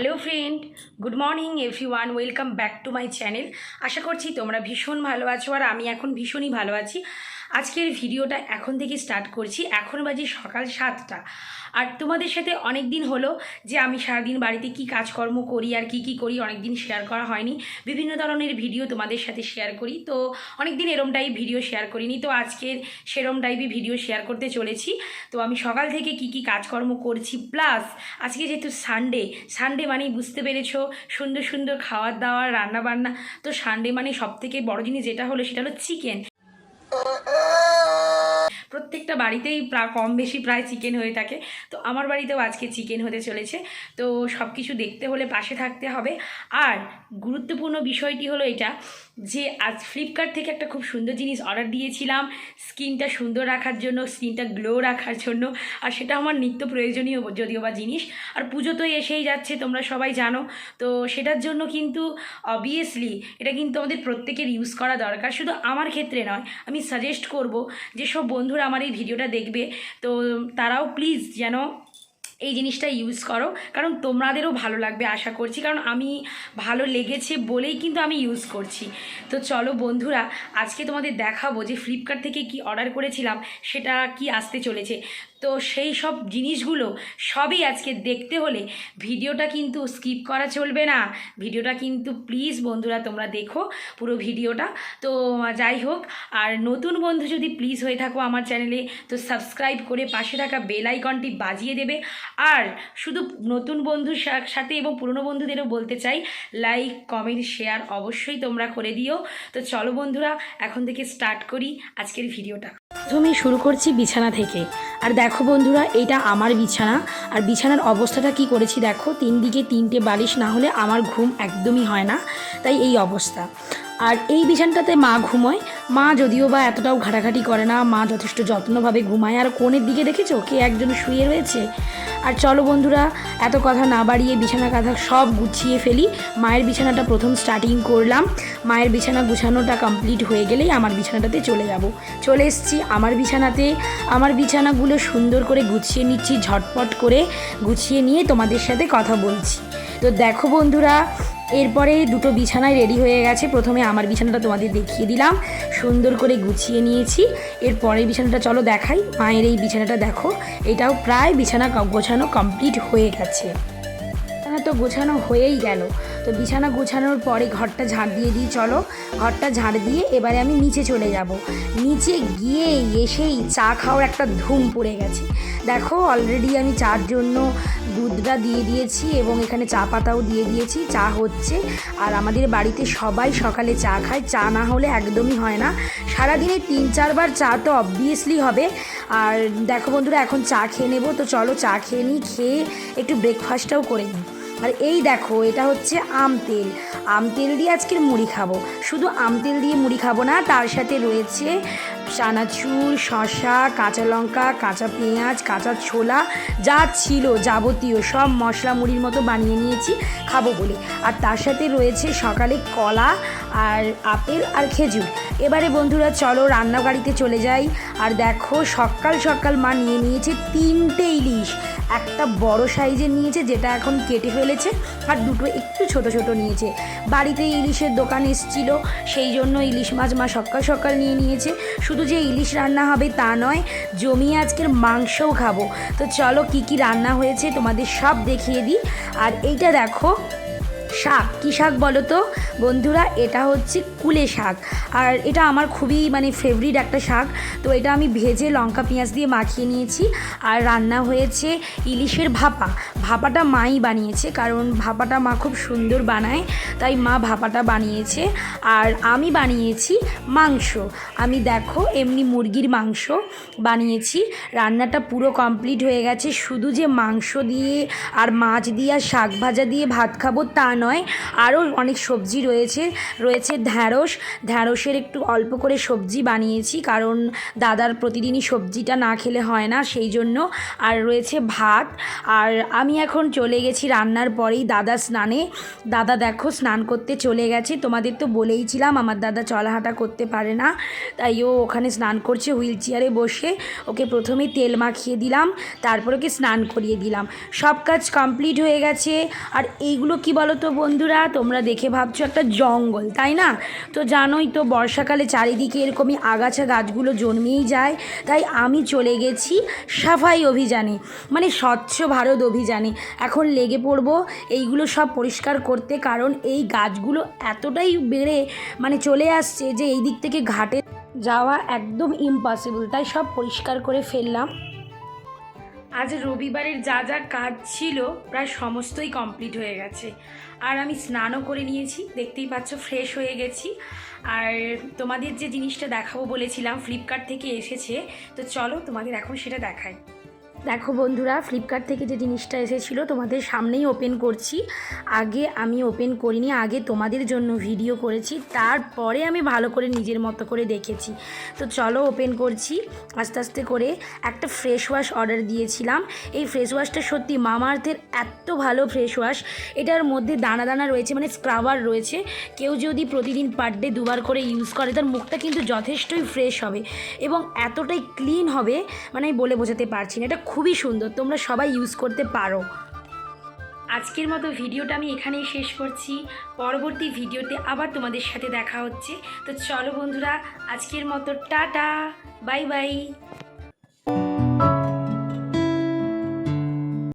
Hello friend, good morning everyone, welcome back to my channel. আশা করছি তোমরা ভীষণ ভালো আছো আর আমি এখন ভীষণই ভালো আছি। আজকের ভিডিওটা এখন থেকে স্টার্ট করছি। এখন বাজে সকাল 7টা। আর তোমাদের সাথে অনেক দিন হলো যে আমি সারাদিন বাড়িতে কি কাজকর্ম করি আর কি করি অনেক দিন শেয়ার করা হয়নি। বিভিন্ন ধরনের ভিডিও তোমাদের সাথে শেয়ার করি, তো অনেক দিন এরম টাইপ ভিডিও শেয়ার করিনি, তো আজকের সেরম টাইপই ভিডিও শেয়ার করতে চলেছি। তো আমি সকাল থেকে কি কাজকর্ম করছি, প্লাস আজকে যেহেতু সানডে মানেই বুঝতে পেরেছো, সুন্দর সুন্দর খাওয়ার দাওয়ার রান্নাবান্না। তো সানডে মানে সবথেকে বড় জিনিস যেটা হলো সেটা হলো চিকেন। প্রত্যেকটা বাড়িতেই কম বেশি প্রায় চিকেন হয়ে থাকে, তো আমার বাড়িতেও আজকে চিকেন হতে চলেছে। তো সব কিছু দেখতে হলে পাশে থাকতে হবে। আর গুরুত্বপূর্ণ বিষয়টি হলো এটা যে আজ ফ্লিপকার্ট থেকে একটা খুব সুন্দর জিনিস অর্ডার দিয়েছিলাম স্কিনটা সুন্দর রাখার জন্য, স্কিনটা গ্লো রাখার জন্য। আর সেটা আমার নিত্য প্রয়োজনীয় যদিও বা জিনিস। আর পুজো তো এসেই যাচ্ছে, তোমরা সবাই জানো। তো সেটার জন্য কিন্তু অবভিয়াসলি এটা কিন্তু আমাদের প্রত্যেকের ইউজ করা দরকার, শুধু আমার ক্ষেত্রে নয়। আমি সাজেস্ট করব যেসব বন্ধুরা আমার এই ভিডিওটা দেখবে, তো তারাও প্লিজ যেন এই জিনিসটা ইউজ করো, কারণ তোমাদেরও ভালো লাগবে আশা করছি, কারণ আমি ভালো লেগেছে বলেই কিন্তু আমি ইউজ করছি। তো চলো বন্ধুরা, আজকে তোমাদের দেখাবো যে ফ্লিপকার্ট থেকে কি অর্ডার করেছিলাম সেটা কি আসতে চলেছে। তো সেই সব জিনিসগুলো সবই আজকে দেখতে হলে ভিডিওটা কিন্তু স্কিপ করা চলবে না। ভিডিওটা কিন্তু প্লিজ বন্ধুরা তোমরা দেখো পুরো ভিডিওটা। তো যাই হোক, আর নতুন বন্ধু যদি প্লিজ হয়ে থাকো আমার চ্যানেলে, তো সাবস্ক্রাইব করে পাশে থাকা বেল আইকনটি বাজিয়ে দেবে। আর শুধু নতুন বন্ধুর সাথে এবং পুরনো বন্ধুদেরও বলতে চাই, লাইক কমেন্ট শেয়ার অবশ্যই তোমরা করে দিও। তো চলো বন্ধুরা, এখন থেকে স্টার্ট করি আজকের ভিডিওটা। প্রথমে শুরু করছি বিছানা থেকে। আর দেখো বন্ধুরা, এটা আমার বিছানা। আর বিছানার অবস্থাটা কি করেছি দেখো, 3 দিকে 3টে বালিশ না হলে আমার ঘুম একদমই হয় না, তাই এই অবস্থা। আর এই বিছানাটাতে মা ঘুমোয়। মা যদিও বা এতটাও ঘাটাঘাটি করে না, মা যথেষ্ট যত্নভাবে ঘুমায়। আর কোণের দিকে দেখেছো কে একজন শুয়ে রয়েছে। আর চলো বন্ধুরা, এত কথা না বাড়িয়ে বিছানা কাঁথা সব গুছিয়ে ফেলি। মায়ের বিছানাটা প্রথম স্টার্টিং করলাম। মায়ের বিছানা গুছানোটা কমপ্লিট হয়ে গেলেই আমার বিছানাটাতে চলে এসেছি আমার বিছানাতে। আমার বিছানাগুলো সুন্দর করে গুছিয়ে নিচ্ছি, ঝটপট করে গুছিয়ে নিয়ে তোমাদের সাথে কথা বলছি। তো দেখো বন্ধুরা, এরপরে দুটো বিছানায় রেডি হয়ে গেছে। প্রথমে আমার বিছানাটা তোমাদের দেখিয়ে দিলাম, সুন্দর করে গুছিয়ে নিয়েছি। এরপরের বিছানাটা চলো দেখাই। মায়ের এই বিছানাটা দেখো, এটাও প্রায় বিছানা গোছানো কমপ্লিট হয়ে গেছে। বিছানা তো গোছানো হয়েই গেল। তো বিছানা গোছানোর পরে ঘরটা ঝাড় দিয়ে দিই। চলো ঘরটা ঝাড় দিয়ে এবারে আমি নিচে চলে যাব। নিচে গিয়ে এসেই চা খাওয়ার একটা ধুম পড়ে গেছে। দেখো অলরেডি আমি চার জন্য দুধটা দিয়ে দিয়েছি এবং এখানে চা পাতাও দিয়ে দিয়েছি। চা হচ্ছে, আর আমাদের বাড়িতে সবাই সকালে চা খায়, চা না হলে একদমই হয় না। সারাদিনে 3-4 বার চা তো অবভিয়াসলি হবে। আর দেখো বন্ধুরা, এখন চা খেয়ে নেবো। তো চলো চা খেয়ে নিই, খেয়ে একটু ব্রেকফাস্টটাও করে নিই। আর এই দেখো, এটা হচ্ছে আম তেল দিয়ে আজকের মুড়ি খাবো। শুধু আম তেল দিয়ে মুড়ি খাবো না, তার সাথে রয়েছে চানাচুর, শসা, কাঁচা লঙ্কা, কাঁচা পেঁয়াজ, কাঁচা ছোলা, যা ছিল যাবতীয় সব মশলা মুড়ির মতো বানিয়ে নিয়েছি খাবো বলে। আর তার সাথে রয়েছে সকালে কলা আর আপেল আর খেজুর। এবারে বন্ধুরা চলো রান্নাবাড়িতে চলে যাই। আর দেখো সকাল সকাল মা নিয়ে নিয়েছে 3টে ইলিশ। একটা বড় সাইজের নিয়েছে, যেটা এখন কেটে ফেলেছে, আর দুটো একটু ছোট ছোট নিয়েছে। বাড়িতে ইলিশের দোকান এসেছিল, সেই জন্য ইলিশ মাছ মা সকাল সকাল নিয়ে নিয়েছে। শুধু যে ইলিশ রান্না হবে তা নয়, জমিয়ে আজকের মাংসও খাবো। তো চলো কি রান্না হয়েছে তোমাদের সব দেখিয়ে দিই। আর এইটা দেখো শাক, কী শাক বলো তো বন্ধুরা, এটা হচ্ছে কুলে শাক। আর এটা আমার খুবই ফেভারিট একটা শাক। তো এটা আমি ভেজে লঙ্কা পেঁয়াজ দিয়ে মাখিয়ে নিয়েছি। আর রান্না হয়েছে ইলিশের ভাপাটা মাই বানিয়েছে, কারণ ভাপাটা মা খুব সুন্দর বানায়, তাই মা ভাপাটা বানিয়েছে। আর আমি বানিয়েছি মাংস। আমি দেখো এমনি মুরগির মাংস বানিয়েছি। রান্নাটা পুরো কমপ্লিট হয়ে গেছে। শুধু যে মাংস দিয়ে আর মাছ দিয়ে আর শাক ভাজা দিয়ে ভাত খাবো তা নয়, আরও অনেক সবজি রয়েছে ঢ্যাঁড়সের একটু অল্প করে সবজি বানিয়েছি, কারণ দাদার প্রতিদিনই সবজিটা না খেলে হয় না, সেই জন্য। আর রয়েছে ভাত। আর আমি এখন চলে গেছি রান্নার পরেই দাদা স্নানে। দাদা দেখো স্নান করতে চলে গেছে। তোমাদের তো বলেইছিলাম আমার দাদা চলাহাঁটা করতে পারে না, তাই ও ওখানে স্নান করছে হুইল চেয়ারে বসে। ওকে প্রথমে তেল মাখিয়ে দিলাম, তারপর ওকে স্নান করিয়ে দিলাম। সব কাজ কমপ্লিট হয়ে গেছে। আর এইগুলো কি বলো তো বন্ধুরা, তোমরা দেখে ভাবছো একটা জঙ্গল, তাই না? তো জানোই তো বর্ষাকালে চারিদিকে এরকমই আগাছা গাছগুলো জন্মেই যায়। তাই আমি চলে গেছি সাফাই অভিযানে, মানে স্বচ্ছ ভারত অভিযানে। এখন লেগে পড়বো এইগুলো সব পরিষ্কার করতে, কারণ এই গাছগুলো এতটাই বেড়ে মানে চলে আসছে যে এই দিক থেকে ঘাটে যাওয়া একদম ইম্পসিবল। তাই সব পরিষ্কার করে ফেললাম। আজ রবিবারের যা যা কাজ ছিল প্রায় সমস্তই কমপ্লিট হয়ে গেছে। আর আমি স্নানও করে নিয়েছি, দেখতেই পাচ্ছ ফ্রেশ হয়ে গেছি। আর তোমাদের যে জিনিসটা দেখাবো বলেছিলাম ফ্লিপকার্ট থেকে এসেছে, তো চলো তোমাদের এখন সেটা দেখাই। দেখো বন্ধুরা, ফ্লিপকার্ট থেকে যে জিনিসটা এসেছিলো তোমাদের সামনেই ওপেন করছি। আগে আমি ওপেন করিনি, আগে তোমাদের জন্য ভিডিও করেছি, তারপরে আমি ভালো করে নিজের মতো করে দেখেছি। তো চলো ওপেন করছি আস্তে আস্তে করে। একটা ফ্রেশ ওয়াশ অর্ডার দিয়েছিলাম। এই ফ্রেশ ওয়াশটা সত্যি মামাআর্থের এত ভালো ফ্রেশ ওয়াশ। এটার মধ্যে দানা দানা রয়েছে, মানে স্ক্রাবার রয়েছে। কেউ যদি প্রতিদিন পার ডে দুবার করে ইউজ করে তার মুখটা কিন্তু যথেষ্টই ফ্রেশ হবে এবং এতটাই ক্লিন হবে, মানে আমি বলে বোঝাতে পারছি না। এটা খুবই সুন্দর, তোমরা সবাই ইউজ করতে পারো। আজকের মতো ভিডিওটা আমি এখানেই শেষ করছি। পরবর্তী ভিডিওতে আবার তোমাদের সাথে দেখা হচ্ছে। তো চলো বন্ধুরা, আজকের মতো টাটা, বাই বাই।